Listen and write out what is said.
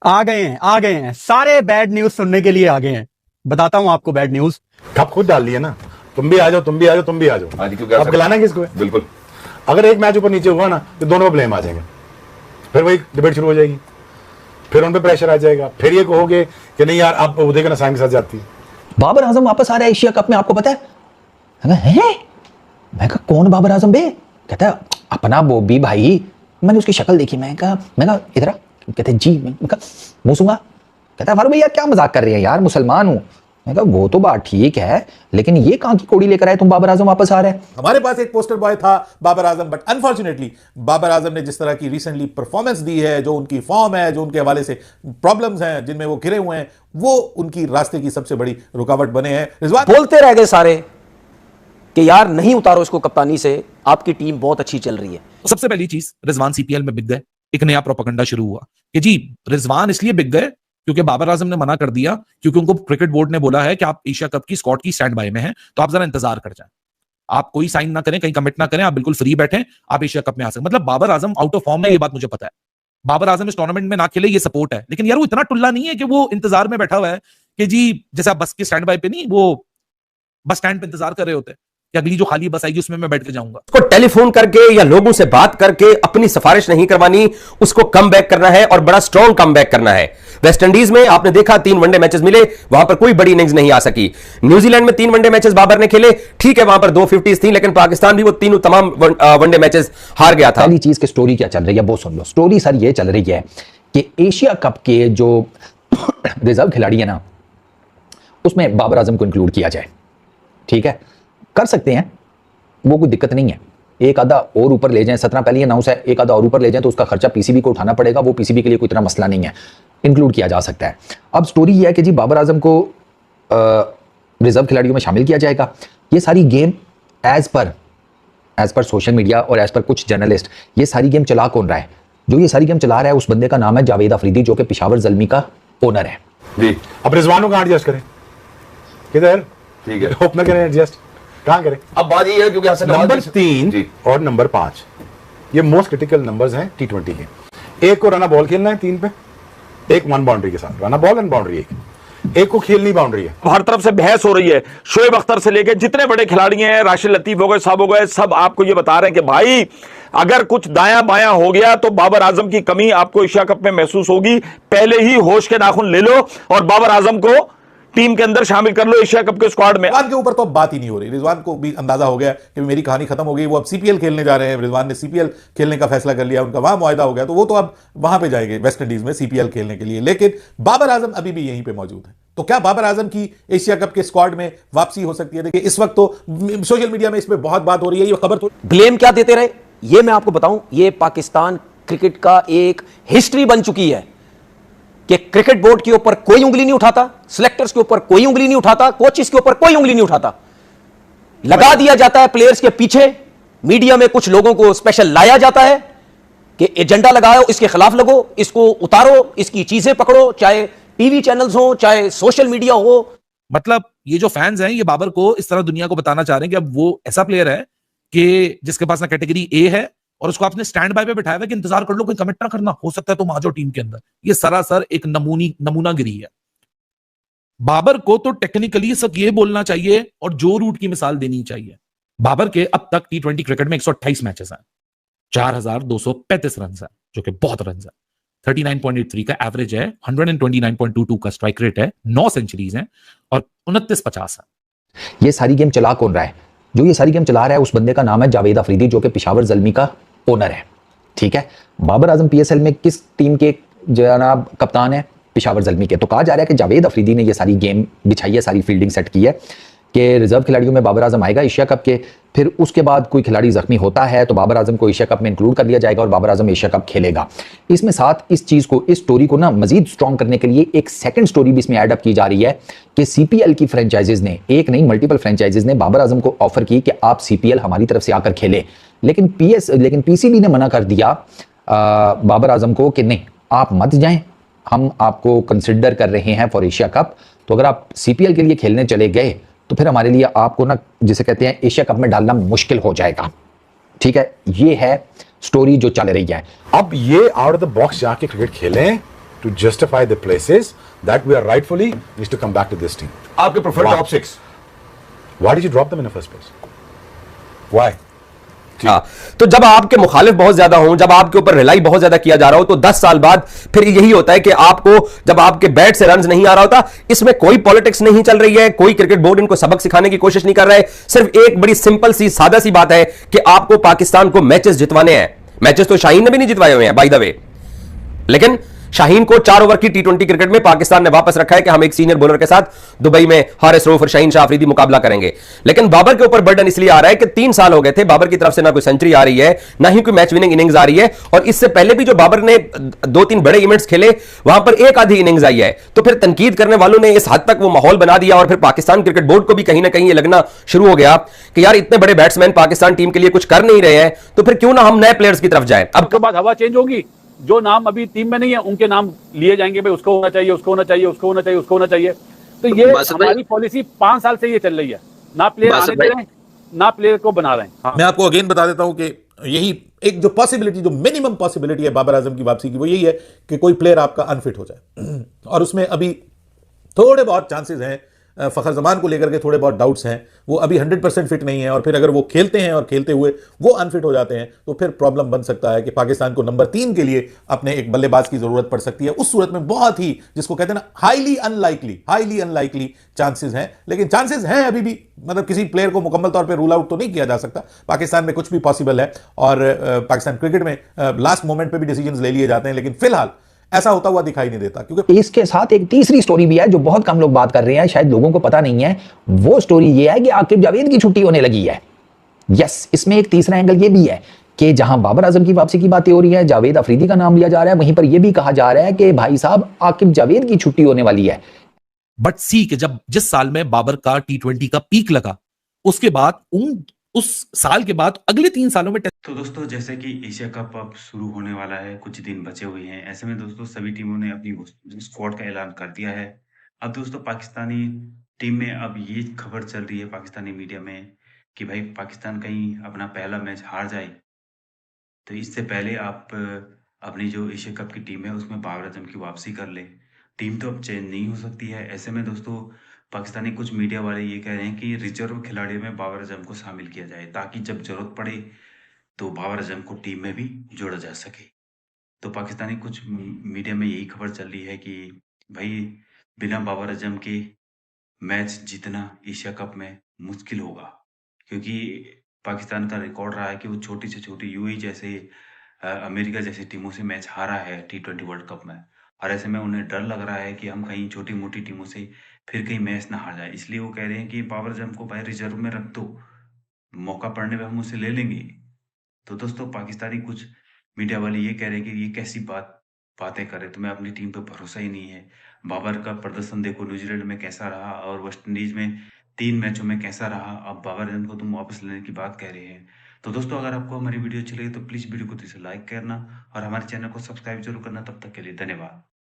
आ गए हैं सारे बैड न्यूज सुनने के लिए आ गए हैं। बताता हूं आपको बैड न्यूज। आप खुद डाल दिए ना, तुम भी आ जाओ, तुम भी आ जाओ, तुम भी आ जाओ। अब गलाना किसको है? बिल्कुल। अगर एक मैच ऊपर नीचे हुआ ना तो दोनों ब्लेम आ जाएंगे, फिर वही डिबेट शुरू हो जाएगी, फिर उन पे प्रेशर आ जाएगा, फिर ये कहोगे कि नहीं यार आप उदय के नसाम के साथ जाती है। बाबर आजम वापस आ रहा है एशिया कप में, आपको पता है? मैं कहा कौन बाबर आजम बे? कहता है अपना बॉबी भाई। मैंने उसकी शक्ल देखी, मैं कहा इधर आ। कहते जी, मैं कहा मूसूंगा। कहता है फारूक भाई यार क्या मजाक कर रहे हैं यार, मुसलमान हूं। मैं कहा वो तो बात ठीक है, लेकिन ये कहां की कोड़ी लेकर आए तुम, बाबर आजम वापस आ रहा है। हमारे पास एक पोस्टर बॉय था बाबर आजम, बट अनफॉर्चुनेटली बाबर आजम ने जिस तरह की रिसेंटली परफॉर्मेंस दी है, जो उनकी फॉर्म है, जो उनके हवाले से प्रॉब्लम्स हैं जिनमें वो घिरे हुए हैं, वो उनकी रास्ते की सबसे बड़ी रुकावट बने हैं। रिजवान बोलते रह गए सारे कि यार नहीं उतारो इसको कप्तानी से, आपकी टीम बहुत अच्छी चल रही है। सबसे पहली चीज, रिजवान सीपीएल में बिक गए। एक नया प्रोपेगेंडा शुरू हुआ कि जी रिजवान इसलिए बिक गए क्योंकि बाबर आजम ने मना कर दिया, क्योंकि उनको क्रिकेट बोर्ड ने बोला है कि आप एशिया कप की स्क्वाड की स्टैंड बाय में हैं, तो आप जरा इंतजार कर जाएं, आप कोई साइन ना करें, कहीं कमिट ना करें, आप बिल्कुल फ्री बैठें, आप एशिया कप में आ सकते। मतलब Babar Azam out of form है, ये बात मुझे पता है। बाबर आजम इस टूर्नामेंट में ना खेले, ये सपोर्ट है, लेकिन यार वो इतना टुल्ला नहीं है कि वो इंतजार में बैठा हुआ है कि जी जैसे आप बस के स्टैंड बाय पे नहीं, वो बस स्टैंड पे इंतजार कर रहे होते हैं कि अगली जो खाली बस आएगी उसमें मैं बैठ के जाऊंगा। उसको टेलीफोन करके या लोगों से बात करके अपनी सिफारिश नहीं करवानी, उसको कम बैक करना है और बड़ा स्ट्रॉन्ग कम बैक करना है। वेस्ट इंडीज में आपने देखा 3 वनडे मैचेस मिले, वहां पर कोई बड़ी इनिंग्स नहीं आ सकी। न्यूजीलैंड में 3 वनडे मैचेस बाबर ने खेले, ठीक है वहां पर 2 50s थी, लेकिन पाकिस्तान भी वो तीनों तमाम वनडे मैचेस हार गया था। पहली चीज की स्टोरी क्या चल रही है वो सुन लो। स्टोरी सर ये चल रही है कि एशिया कप के जो रिजर्व खिलाड़ी है ना, उसमें बाबर आजम को इंक्लूड किया जाए। ठीक है, कर सकते हैं, वो कोई दिक्कत नहीं है। एक आधा और ऊपर ले जाएं, 17 पहले अनाउंस है, एक आधा और ऊपर ले जाएं तो उसका खर्चा पीसीबी को उठाना पड़ेगा, वो पीसीबी के लिए कोई इतना मसला नहीं है, इंक्लूड किया जा सकता है। अब स्टोरी ये है कि जी बाबर आजम को रिजर्व खिलाड़ियों में शामिल किया जाएगा। ये सारी game as per social media और एज पर कुछ जर्नलिस्ट, ये सारी गेम चला कौन रहा है? जो ये सारी गेम चला रहा है उस बंदे का नाम है जावेद अफरीदी, जो कि पेशावर ज़ल्मी का ओनर है जी। अब रिजवान को कहां एडजस्ट करें? किधर? ठीक है, ओपनर करें एडजस्ट, कहां करें? अब बात ये है क्योंकि नंबर 3 और नंबर 5 ये मोस्ट क्रिटिकल नंबर्स हैं T20 के। एक को रना बॉल खेलना है 3 पे, एक 1 बाउंड्री के साथ, रना बॉल एंड बाउंड्री, एक को खेलनी बाउंड्री है। हर तरफ से बहस हो रही है, शोएब अख्तर से लेके जितने बड़े खिलाड़ी हैं, राशिद लतीफ हो गए, सब हो गए, सब आपको ये बता रहे हैं कि भाई अगर कुछ दायां बायां हो गया तो बाबर आजम की कमी आपको एशिया कप में महसूस होगी। पहले ही होश के नाखून ले लो और बाबर आजम को टीम के अंदर शामिल कर लो एशिया कप के स्क्वाड में। रिजवान के ऊपर तो अब बात ही नहीं हो रही। रिजवान को भी अंदाजा हो गया कि मेरी कहानी खत्म हो गई, वो अब सीपीएल खेलने जा रहे हैं। रिजवान ने सीपीएल खेलने का फैसला कर लिया, उनका वहां मुआहदा हो गया, तो वो तो अब वहां पे जाएंगे वेस्ट इंडीज में सीपीएल खेलने के लिए। लेकिन बाबर आजम अभी भी यहीं पे मौजूद है। तो क्या बाबर आजम की एशिया कप के स्क्वाड में वापसी हो सकती है? देखिए इस वक्त तो सोशल मीडिया में इस पर बहुत बात हो रही है, ये खबर तो ब्लेम क्या देते रहे ये मैं आपको बताऊं, ये पाकिस्तान क्रिकेट का एक हिस्ट्री बन चुकी है कि क्रिकेट बोर्ड के ऊपर कोई उंगली नहीं उठाता, सिलेक्टर्स के ऊपर कोई उंगली नहीं उठाता, कोचेस के ऊपर कोई उंगली नहीं उठाता, लगा दिया जाता है प्लेयर्स के पीछे। मीडिया में कुछ लोगों को स्पेशल लाया जाता है कि एजेंडा लगाओ, इसके खिलाफ लगो, इसको उतारो, इसकी चीजें पकड़ो, चाहे टीवी चैनल्स हो, चाहे सोशल मीडिया हो। मतलब ये जो फैंस हैं ये बाबर को इस तरह दुनिया को बताना चाह रहे हैं कि अब वो ऐसा प्लेयर है कि जिसके पास ना कैटेगरी ए है और उसको आपने स्टैंड बाय पे बिठाया हुआ कि इंतजार कर लो, कोई कमिट ना करना, हो सकता है तुम आ जाओ टीम के अंदर। ये सरासर एक नमूनागिरी है। बाबर को तो टेक्निकली सब ये बोलना चाहिए और जो रूट की मिसाल देनी चाहिए। बाबर के अब तक T20 क्रिकेट में 128 मैचेस हैं, 4235 रन है, जो कि बहुत रन है। 39.83 का एवरेज है, 129.22 का स्ट्राइक रेट है, 9 सेंचुरीज हैं और 29-50 है। ये सारी गेम चला कौन रहा है? जो ये सारी गेम चला रहा है उस बंदे का नाम है जावेद अफरीदी, जो कि पेशावर ज़ल्मी का ओनर है। ठीक है, बाबर आजम पीएसएल में किस टीम के जनाब कप्तान है? पेशावर ज़ल्मी के। तो कहा जा रहा है कि जावेद अफरीदी ने ये सारी गेम बिछाई है, सारी फील्डिंग सेट की है कि रिजर्व खिलाड़ियों में बाबर आजम आएगा एशिया कप के, फिर उसके बाद कोई खिलाड़ी जख्मी होता है तो बाबर आजम को एशिया कप में इंक्लूड कर लिया जाएगा और बाबर आजम एशिया कप खेलेगा। इसमें साथ इस चीज़ को, इस स्टोरी को ना मजीद स्ट्रॉन्ग करने के लिए एक सेकंड स्टोरी भी इसमें एडअप की जा रही है कि सीपीएल की फ्रेंचाइजीज ने, एक नहीं मल्टीपल फ्रेंचाइजीज ने बाबर आजम को ऑफर की कि आप सीपीएल हमारी तरफ से आकर खेले, लेकिन पीसीबी ने मना कर दिया बाबर आजम को कि नहीं आप मत जाएं, हम आपको कंसिडर कर रहे हैं फॉर एशिया कप, तो अगर आप सीपीएल के लिए खेलने चले गए तो फिर हमारे लिए आपको ना जिसे कहते हैं एशिया कप में डालना मुश्किल हो जाएगा। ठीक है, ये है स्टोरी जो चल रही है। अब ये आउट ऑफ द बॉक्स जाके क्रिकेट खेलें to justify the places that we are rightfully needs to come back to this team. आपके preferred Why? Top 6 Why did you drop them in the first place? Why? हाँ, तो जब आपके मुखालिफ बहुत ज्यादा हों, जब आपके ऊपर रिलाई बहुत ज्यादा किया जा रहा हो, तो 10 साल बाद फिर यही होता है कि आपको जब आपके बैट से रन नहीं आ रहा होता, इसमें कोई पॉलिटिक्स नहीं चल रही है, कोई क्रिकेट बोर्ड इनको सबक सिखाने की कोशिश नहीं कर रहा है। सिर्फ एक बड़ी सिंपल सी सादा सी बात है कि आपको पाकिस्तान को मैचेस जितवाने हैं। मैचेस तो शाहीन ने भी नहीं जितवाए हुए हैं बाय द वे, लेकिन शाहीन को 4 ओवर की टी20 क्रिकेट में पाकिस्तान ने वापस रखा है कि हम एक सीनियर बॉलर के साथ दुबई में हारिस रऊफ और शाहीन शाह अफरीदी मुकाबला करेंगे। लेकिन बाबर के ऊपर बर्डन इसलिए आ रहा है कि 3 साल हो गए थे, बाबर की तरफ से ना कोई सेंचुरी आ रही है, ना ही कोई मैच विनिंग इनिंग्स आ रही है, और इससे पहले भी जो बाबर ने 2-3 बड़े इवेंट्स खेले वहां पर एक आधी इनिंग्स आई है। तो फिर तनकीद करने वालों ने इस हद तक वो माहौल बना दिया, और फिर पाकिस्तान क्रिकेट बोर्ड को भी कहीं ना कहीं ये लगना शुरू हो गया कि यार इतने बड़े बैट्समैन पाकिस्तान टीम के लिए कुछ कर नहीं रहे हैं, तो फिर क्यों ना हम नए प्लेयर्स की तरफ जाए। अब उसके बाद हवा चेंज होगी, जो नाम अभी टीम में नहीं है उनके नाम लिए जाएंगे, भाई उसको होना चाहिए, उसको होना चाहिए, उसको होना चाहिए, उसको होना चाहिए। तो ये हमारी पॉलिसी 5 साल से ये चल रही है, ना प्लेयर आने दे रहे हैं, ना प्लेयर को बना रहे हैं। हाँ। मैं आपको अगेन बता देता हूं कि यही एक जो पॉसिबिलिटी, जो मिनिमम पॉसिबिलिटी है बाबर आजम की वापसी की, वो यही है कि कोई प्लेयर आपका अनफिट हो जाए, और उसमें अभी थोड़े बहुत चांसेस हैं। फखर जमान को लेकर के थोड़े बहुत डाउट्स हैं, वो अभी 100% फिट नहीं है, और फिर अगर वो खेलते हैं और खेलते हुए वो अनफिट हो जाते हैं तो फिर प्रॉब्लम बन सकता है कि पाकिस्तान को नंबर 3 के लिए अपने एक बल्लेबाज की जरूरत पड़ सकती है। उस सूरत में बहुत ही, जिसको कहते हैं ना, हाईली अनलाइकली चांसेस हैं, लेकिन चांसेस हैं अभी भी। मतलब किसी प्लेयर को मुकम्मल तौर पर रूल आउट तो नहीं किया जा सकता, पाकिस्तान में कुछ भी पॉसिबल है, और पाकिस्तान क्रिकेट में लास्ट मोमेंट पर भी डिसीजन ले लिए जाते हैं, लेकिन फिलहाल ऐसा होता हुआ दिखाई नहीं देता। क्योंकि इसके साथ एक तीसरी स्टोरी भी है जो बहुत कम लोग बात कर रहे हैं, शायद लोगों को पता नहीं है। वो स्टोरी ये है कि आकिब जावेद की छुट्टी होने लगी है। यस, इसमें एक तीसरा एंगल ये भी है कि जहां बाबर आजम की वापसी की बातें हो रही है, जावेद अफरीदी का नाम लिया जा रहा है, वहीं पर यह भी कहा जा रहा है कि भाई साहब आकिब जावेद की छुट्टी होने वाली है। बट सी के जब जिस साल में बाबर का टी20 का पीक लगा, उसके बाद उस साल के बाद अगले 3 सालों में तो दोस्तों, जैसे कि एशिया कप अब शुरू होने वाला है, कुछ दिन बचे हुए हैं। ऐसे में दोस्तों सभी टीमों ने अपनी स्क्वाड का ऐलान कर दिया है। अब दोस्तों पाकिस्तानी टीम में अब ये खबर चल रही है पाकिस्तानी मीडिया में कि भाई पाकिस्तान कहीं अपना पहला मैच हार जाए, तो इससे पहले आप अपनी जो एशिया कप की टीम है उसमें बाबर आजम की वापसी कर ले। टीम तो अब चेंज नहीं हो सकती है। ऐसे में दोस्तों पाकिस्तानी कुछ मीडिया वाले ये कह रहे हैं कि रिजर्व खिलाड़ियों में बाबर आजम को शामिल किया जाए, ताकि जब जरूरत पड़े तो बाबर आजम को टीम में भी जोड़ा जा सके। तो पाकिस्तानी कुछ मीडिया में यही खबर चल रही है कि भाई बिना बाबर आजम के मैच जीतना एशिया कप में मुश्किल होगा, क्योंकि पाकिस्तान का रिकॉर्ड रहा है कि वो छोटी से छोटी यूएई जैसे अमेरिका जैसी टीमों से मैच हारा है टी20 वर्ल्ड कप में, और ऐसे में उन्हें डर लग रहा है कि हम कहीं छोटी मोटी टीमों से फिर कहीं मैच ना हार जाए। इसलिए वो कह रहे हैं कि बाबर आजम को भाई रिजर्व में रख दो, मौका पड़ने पे हम उसे ले लेंगे। तो दोस्तों पाकिस्तानी कुछ मीडिया वाले ये कह रहे हैं कि ये कैसी बातें कर रहे, तुम्हें अपनी टीम पे भरोसा ही नहीं है। बाबर का प्रदर्शन देखो, न्यूजीलैंड में कैसा रहा और वेस्ट इंडीज में 3 मैचों में कैसा रहा, अब बाबर आजम को तुम वापस लेने की बात कह रहे हैं। तो दोस्तों अगर आपको हमारी वीडियो अच्छी लगी तो प्लीज वीडियो को लाइक करना और हमारे चैनल को सब्सक्राइब जरूर करना। तब तक के लिए धन्यवाद।